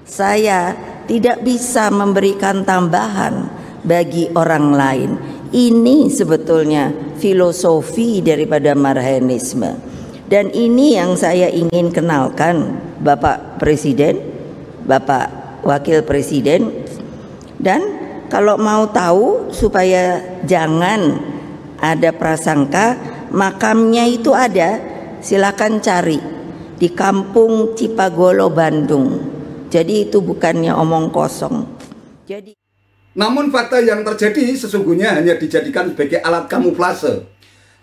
Saya tidak bisa memberikan tambahan bagi orang lain. Ini sebetulnya filosofi daripada Marhaenisme. Dan ini yang saya ingin kenalkan Bapak Presiden, Bapak Wakil Presiden. Dan kalau mau tahu supaya jangan ada prasangka, makamnya itu ada, silakan cari di Kampung Cipagolo, Bandung. Jadi itu bukannya omong kosong. Namun fakta yang terjadi sesungguhnya hanya dijadikan sebagai alat kamuflase,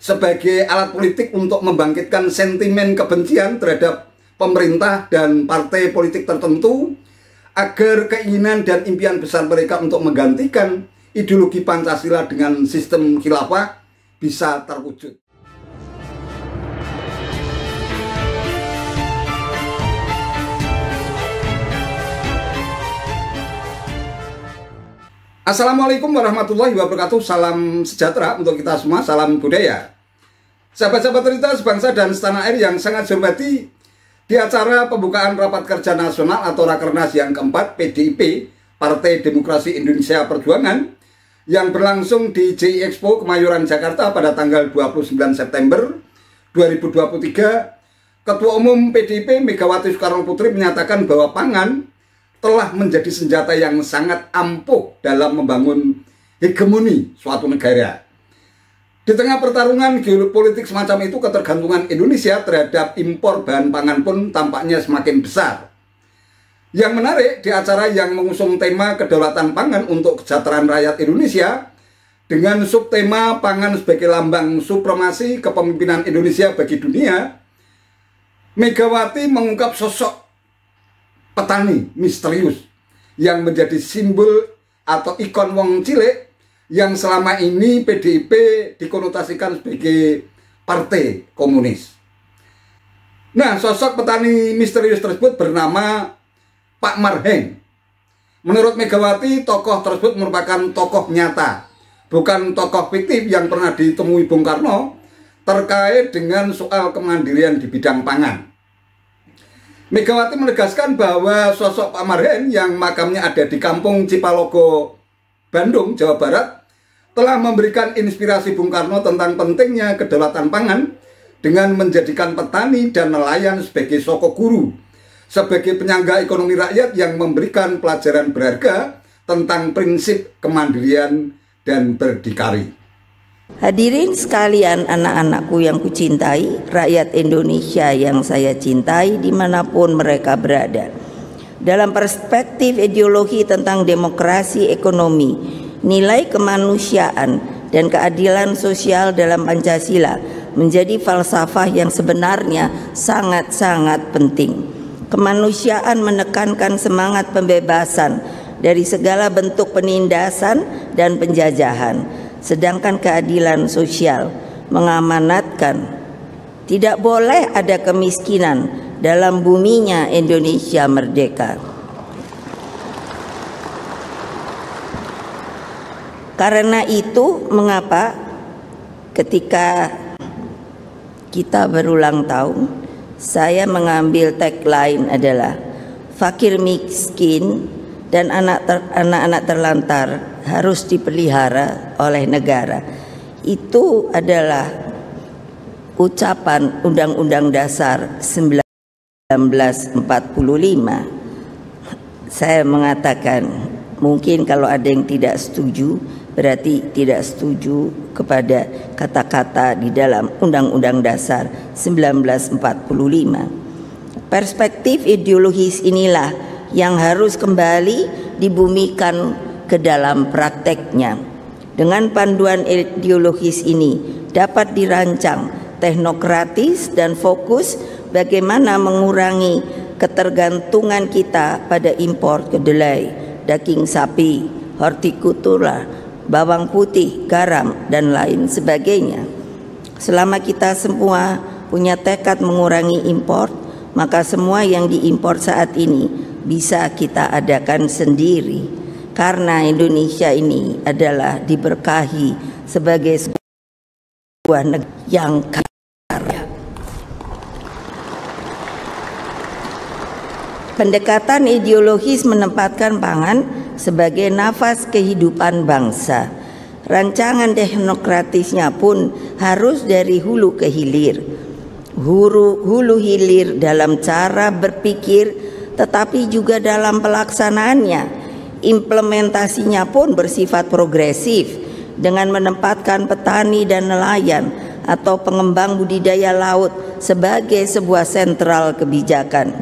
sebagai alat politik untuk membangkitkan sentimen kebencian terhadap pemerintah dan partai politik tertentu, agar keinginan dan impian besar mereka untuk menggantikan ideologi Pancasila dengan sistem khilafah bisa terwujud. Assalamualaikum warahmatullahi wabarakatuh. Salam sejahtera untuk kita semua, salam budaya. Sahabat-sahabat cerita sebangsa dan setanah air yang sangat saya hormati, di acara pembukaan Rapat Kerja Nasional atau Rakernas yang keempat PDIP, Partai Demokrasi Indonesia Perjuangan, yang berlangsung di JI Expo Kemayoran Jakarta pada tanggal 29 September 2023, Ketua Umum PDIP Megawati Soekarno Putri menyatakan bahwa pangan telah menjadi senjata yang sangat ampuh dalam membangun hegemoni suatu negara. Di tengah pertarungan geopolitik semacam itu, ketergantungan Indonesia terhadap impor bahan pangan pun tampaknya semakin besar. Yang menarik, di acara yang mengusung tema kedaulatan pangan untuk kesejahteraan rakyat Indonesia dengan subtema pangan sebagai lambang supremasi kepemimpinan Indonesia bagi dunia, Megawati mengungkap sosok petani misterius yang menjadi simbol atau ikon wong cilik yang selama ini PDIP dikonotasikan sebagai partai komunis. Nah, sosok petani misterius tersebut bernama Pak Marheng. Menurut Megawati, tokoh tersebut merupakan tokoh nyata, bukan tokoh fiktif yang pernah ditemui Bung Karno terkait dengan soal kemandirian di bidang pangan. Megawati menegaskan bahwa sosok Pak Marheng yang makamnya ada di Kampung Cipalogo, Bandung, Jawa Barat, telah memberikan inspirasi Bung Karno tentang pentingnya kedaulatan pangan dengan menjadikan petani dan nelayan sebagai sosok guru, sebagai penyangga ekonomi rakyat yang memberikan pelajaran berharga tentang prinsip kemandirian dan berdikari. Hadirin sekalian, anak-anakku yang kucintai, rakyat Indonesia yang saya cintai dimanapun mereka berada. Dalam perspektif ideologi tentang demokrasi ekonomi, nilai kemanusiaan dan keadilan sosial dalam Pancasila menjadi falsafah yang sebenarnya sangat-sangat penting. Kemanusiaan menekankan semangat pembebasan dari segala bentuk penindasan dan penjajahan. Sedangkan keadilan sosial mengamanatkan tidak boleh ada kemiskinan dalam buminya Indonesia merdeka. Karena itu mengapa ketika kita berulang tahun, saya mengambil tagline adalah fakir miskin dan anak-anak terlantar harus dipelihara oleh negara. Itu adalah ucapan Undang-Undang Dasar 1945. Saya mengatakan, mungkin kalau ada yang tidak setuju, berarti tidak setuju kepada kata-kata di dalam Undang-Undang Dasar 1945. Perspektif ideologis inilah yang harus kembali dibumikan ke dalam prakteknya. Dengan panduan ideologis ini dapat dirancang teknokratis dan fokus bagaimana mengurangi ketergantungan kita pada impor kedelai, daging sapi, hortikultura, bawang putih, garam, dan lain sebagainya. Selama kita semua punya tekad mengurangi impor, maka semua yang diimpor saat ini bisa kita adakan sendiri, karena Indonesia ini adalah diberkahi sebagai sebuah negara yang kaya. Pendekatan ideologis menempatkan pangan sebagai nafas kehidupan bangsa. Rancangan teknokratisnya pun harus dari hulu ke hilir. Hulu hilir dalam cara berpikir, tetapi juga dalam pelaksanaannya. Implementasinya pun bersifat progresif dengan menempatkan petani dan nelayan atau pengembang budidaya laut sebagai sebuah sentral kebijakan.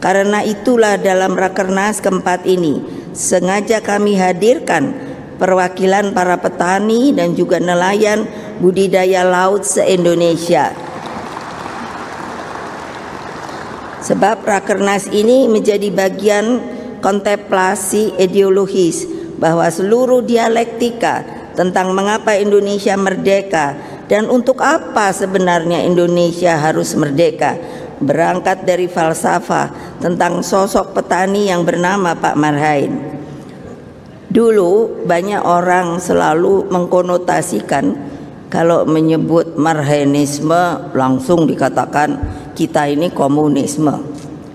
Karena itulah dalam Rakernas keempat ini sengaja kami hadirkan perwakilan para petani dan juga nelayan budidaya laut se-Indonesia. Sebab Rakernas ini menjadi bagian kontemplasi ideologis bahwa seluruh dialektika tentang mengapa Indonesia merdeka dan untuk apa sebenarnya Indonesia harus merdeka berangkat dari falsafah tentang sosok petani yang bernama Pak Marhain. Dulu banyak orang selalu mengkonotasikan kalau menyebut Marhainisme langsung dikatakan kita ini komunisme.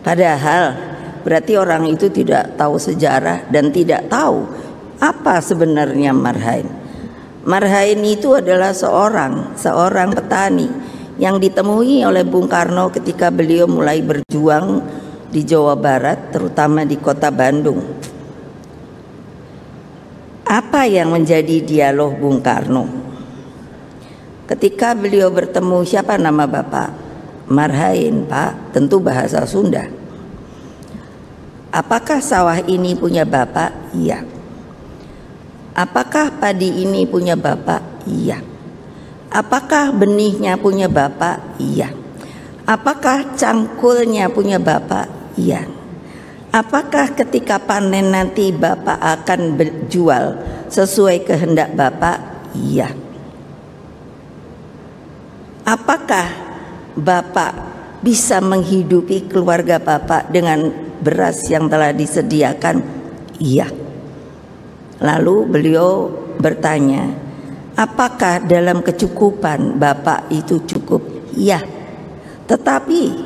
Padahal berarti orang itu tidak tahu sejarah dan tidak tahu apa sebenarnya Marhain. Marhain itu adalah seorang petani yang ditemui oleh Bung Karno ketika beliau mulai berjuang di Jawa Barat, terutama di kota Bandung. Apa yang menjadi dialog Bung Karno? Ketika beliau bertemu, siapa nama Bapak? Marhain, Pak, tentu bahasa Sunda. Apakah sawah ini punya Bapak? Iya. Apakah padi ini punya Bapak? Iya. Apakah benihnya punya Bapak? Iya. Apakah cangkulnya punya Bapak? Iya. Apakah ketika panen nanti Bapak akan berjual sesuai kehendak Bapak? Iya. Apakah Bapak bisa menghidupi keluarga Bapak dengan beras yang telah disediakan? Iya. Lalu beliau bertanya, apakah dalam kecukupan Bapak itu cukup? Ya, tetapi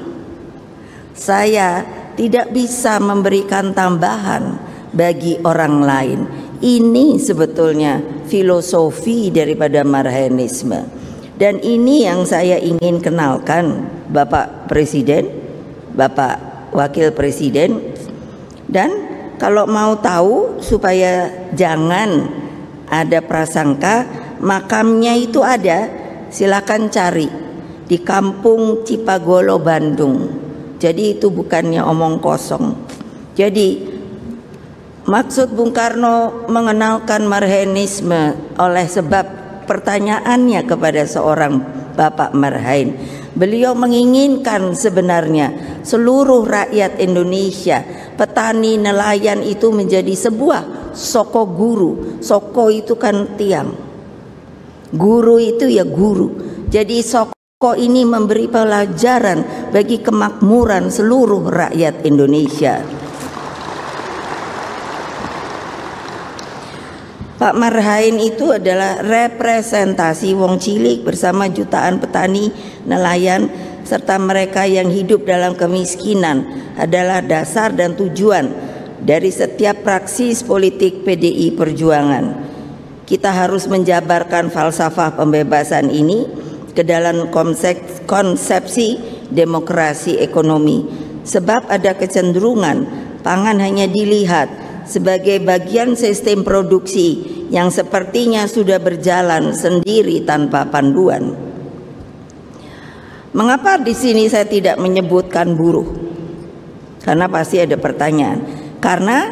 saya tidak bisa memberikan tambahan bagi orang lain. Ini sebetulnya filosofi daripada Marhainisme. Dan ini yang saya ingin kenalkan Bapak Presiden, Bapak Wakil Presiden. Dan kalau mau tahu supaya jangan ada prasangka, makamnya itu ada, silakan cari di Kampung Cipagolo, Bandung. Jadi itu bukannya omong kosong. Jadi maksud Bung Karno mengenalkan Marhainisme oleh sebab pertanyaannya kepada seorang Bapak Marhain. Beliau menginginkan sebenarnya seluruh rakyat Indonesia, petani, nelayan itu menjadi sebuah soko guru. Soko itu kan tiang, guru itu ya guru. Jadi soko ini memberi pelajaran bagi kemakmuran seluruh rakyat Indonesia. Pak Marhain itu adalah representasi wong cilik bersama jutaan petani, nelayan, serta mereka yang hidup dalam kemiskinan adalah dasar dan tujuan dari setiap praksis politik PDI Perjuangan. Kita harus menjabarkan falsafah pembebasan ini ke dalam konsepsi demokrasi ekonomi, sebab ada kecenderungan pangan hanya dilihat sebagai bagian sistem produksi yang sepertinya sudah berjalan sendiri tanpa panduan. Mengapa di sini saya tidak menyebutkan buruh? Karena pasti ada pertanyaan. Karena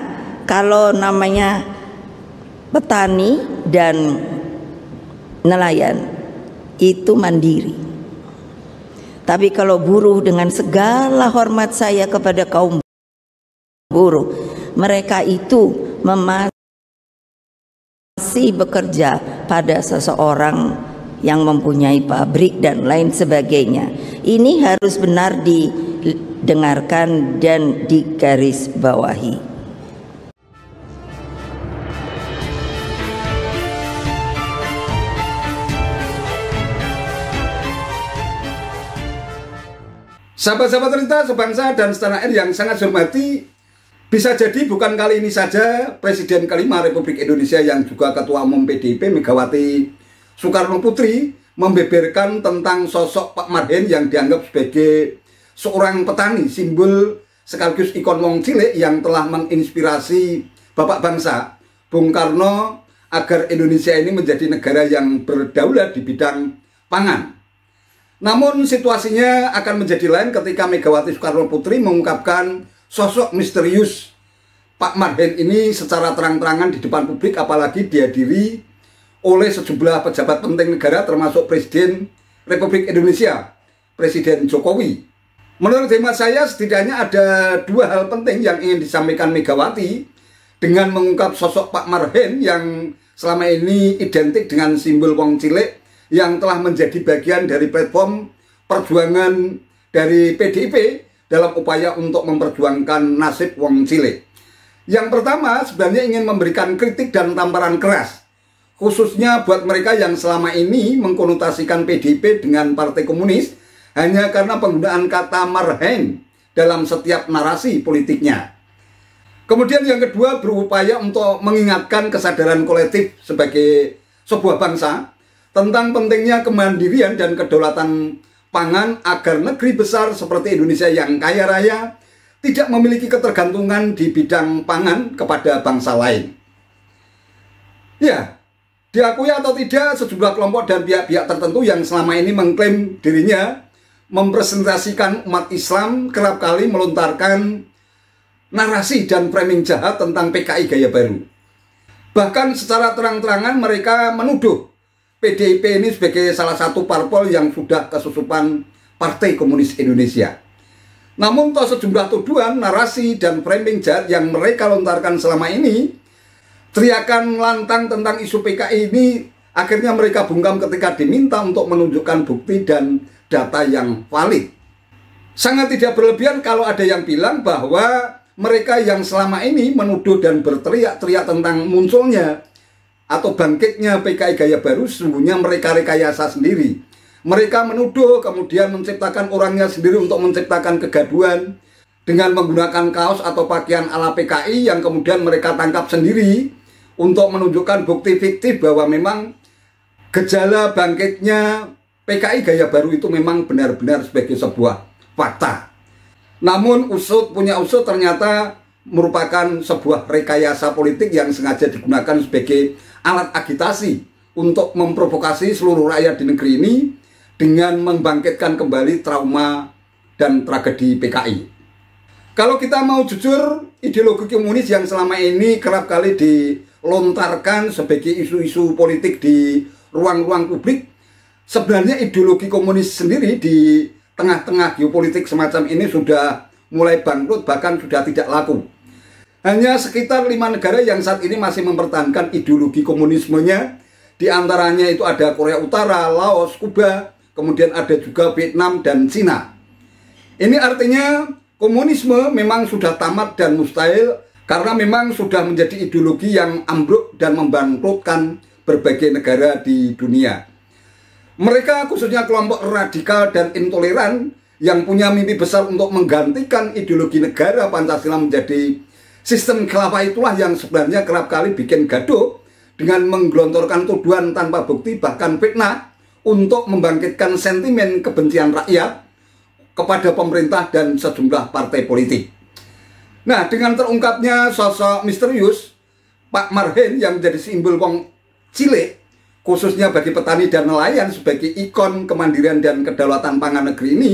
kalau namanya petani dan nelayan itu mandiri. Tapi kalau buruh, dengan segala hormat saya kepada kaum buruh, mereka itu masih bekerja pada seseorang yang mempunyai pabrik dan lain sebagainya. Ini harus benar didengarkan dan digarisbawahi. Sahabat-sahabat cerita sebangsa dan setanah air yang sangat saya hormati, bisa jadi bukan kali ini saja Presiden kelima Republik Indonesia yang juga Ketua Umum PDIP Megawati Soekarno Putri membeberkan tentang sosok Pak Marhen yang dianggap sebagai seorang petani, simbol sekaligus ikon wong cilik yang telah menginspirasi Bapak bangsa Bung Karno agar Indonesia ini menjadi negara yang berdaulat di bidang pangan. Namun situasinya akan menjadi lain ketika Megawati Soekarno Putri mengungkapkan sosok misterius Pak Marhen ini secara terang-terangan di depan publik, apalagi dihadiri oleh sejumlah pejabat penting negara termasuk Presiden Republik Indonesia, Presiden Jokowi. Menurut hemat saya setidaknya ada dua hal penting yang ingin disampaikan Megawati dengan mengungkap sosok Pak Marhen yang selama ini identik dengan simbol wong cilik yang telah menjadi bagian dari platform perjuangan dari PDIP dalam upaya untuk memperjuangkan nasib wong cilik. Yang pertama sebenarnya ingin memberikan kritik dan tamparan keras, khususnya buat mereka yang selama ini mengkonotasikan PDIP dengan Partai Komunis hanya karena penggunaan kata Marhen dalam setiap narasi politiknya. Kemudian yang kedua berupaya untuk mengingatkan kesadaran kolektif sebagai sebuah bangsa tentang pentingnya kemandirian dan kedaulatan pangan agar negeri besar seperti Indonesia yang kaya raya tidak memiliki ketergantungan di bidang pangan kepada bangsa lain. Ya, diakui atau tidak sejumlah kelompok dan pihak-pihak tertentu yang selama ini mengklaim dirinya mempresentasikan umat Islam kerap kali melontarkan narasi dan framing jahat tentang PKI gaya baru. Bahkan secara terang-terangan mereka menuduh PDIP ini sebagai salah satu parpol yang sudah kesusupan Partai Komunis Indonesia. Namun toh sejumlah tuduhan, narasi, dan framing jahat yang mereka lontarkan selama ini, teriakan lantang tentang isu PKI ini akhirnya mereka bungkam ketika diminta untuk menunjukkan bukti dan data yang valid. Sangat tidak berlebihan kalau ada yang bilang bahwa mereka yang selama ini menuduh dan berteriak-teriak tentang munculnya atau bangkitnya PKI gaya baru, sesungguhnya mereka rekayasa sendiri. Mereka menuduh kemudian menciptakan orangnya sendiri untuk menciptakan kegaduhan dengan menggunakan kaos atau pakaian ala PKI yang kemudian mereka tangkap sendiri untuk menunjukkan bukti fiktif bahwa memang gejala bangkitnya PKI gaya baru itu memang benar-benar sebagai sebuah fakta. Namun punya usut ternyata merupakan sebuah rekayasa politik yang sengaja digunakan sebagai alat agitasi untuk memprovokasi seluruh rakyat di negeri ini dengan membangkitkan kembali trauma dan tragedi PKI. Kalau kita mau jujur, ideologi komunis yang selama ini kerap kali dilontarkan sebagai isu-isu politik di ruang-ruang publik, sebenarnya ideologi komunis sendiri di tengah-tengah geopolitik semacam ini sudah mulai bangkrut, bahkan sudah tidak laku. Hanya sekitar 5 negara yang saat ini masih mempertahankan ideologi komunismenya. Di antaranya itu ada Korea Utara, Laos, Kuba, kemudian ada juga Vietnam dan Cina. Ini artinya komunisme memang sudah tamat dan mustahil karena memang sudah menjadi ideologi yang ambruk dan membangkrutkan berbagai negara di dunia. Mereka khususnya kelompok radikal dan intoleran yang punya mimpi besar untuk menggantikan ideologi negara Pancasila menjadi sistem khilafah itulah yang sebenarnya kerap kali bikin gaduh dengan menggelontorkan tuduhan tanpa bukti bahkan fitnah untuk membangkitkan sentimen kebencian rakyat kepada pemerintah dan sejumlah partai politik. Nah, dengan terungkapnya sosok misterius Pak Marhen yang menjadi simbol wong cilik khususnya bagi petani dan nelayan sebagai ikon kemandirian dan kedaulatan pangan negeri ini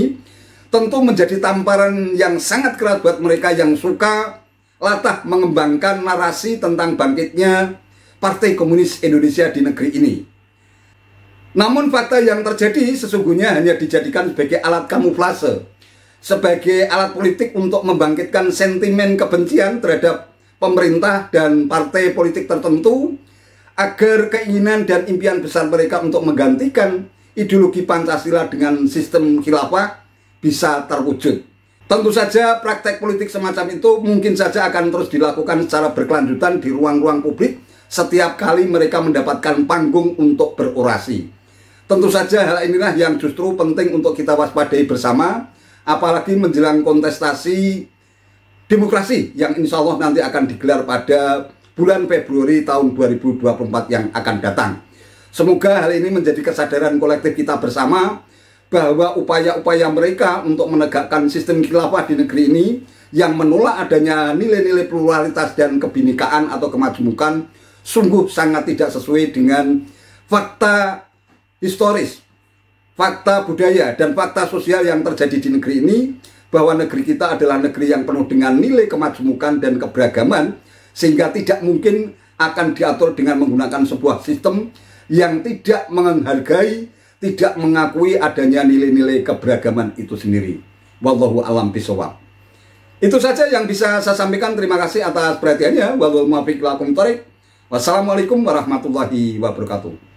tentu menjadi tamparan yang sangat keras buat mereka yang suka latah mengembangkan narasi tentang bangkitnya Partai Komunis Indonesia di negeri ini. Namun fakta yang terjadi sesungguhnya hanya dijadikan sebagai alat kamuflase, sebagai alat politik untuk membangkitkan sentimen kebencian terhadap pemerintah dan partai politik tertentu agar keinginan dan impian besar mereka untuk menggantikan ideologi Pancasila dengan sistem khilafah bisa terwujud. Tentu saja praktek politik semacam itu mungkin saja akan terus dilakukan secara berkelanjutan di ruang-ruang publik setiap kali mereka mendapatkan panggung untuk berorasi. Tentu saja hal inilah yang justru penting untuk kita waspadai bersama apalagi menjelang kontestasi demokrasi yang insya Allah nanti akan digelar pada bulan Februari tahun 2024 yang akan datang. Semoga hal ini menjadi kesadaran kolektif kita bersama bahwa upaya-upaya mereka untuk menegakkan sistem khilafah di negeri ini yang menolak adanya nilai-nilai pluralitas dan kebinekaan atau kemajemukan sungguh sangat tidak sesuai dengan fakta historis, fakta budaya, dan fakta sosial yang terjadi di negeri ini, bahwa negeri kita adalah negeri yang penuh dengan nilai kemajemukan dan keberagaman, sehingga tidak mungkin akan diatur dengan menggunakan sebuah sistem yang tidak menghargai, tidak mengakui adanya nilai-nilai keberagaman itu sendiri. Wallahu a'lam bishawab. Itu saja yang bisa saya sampaikan. Terima kasih atas perhatiannya. Wassalamualaikum warahmatullahi wabarakatuh.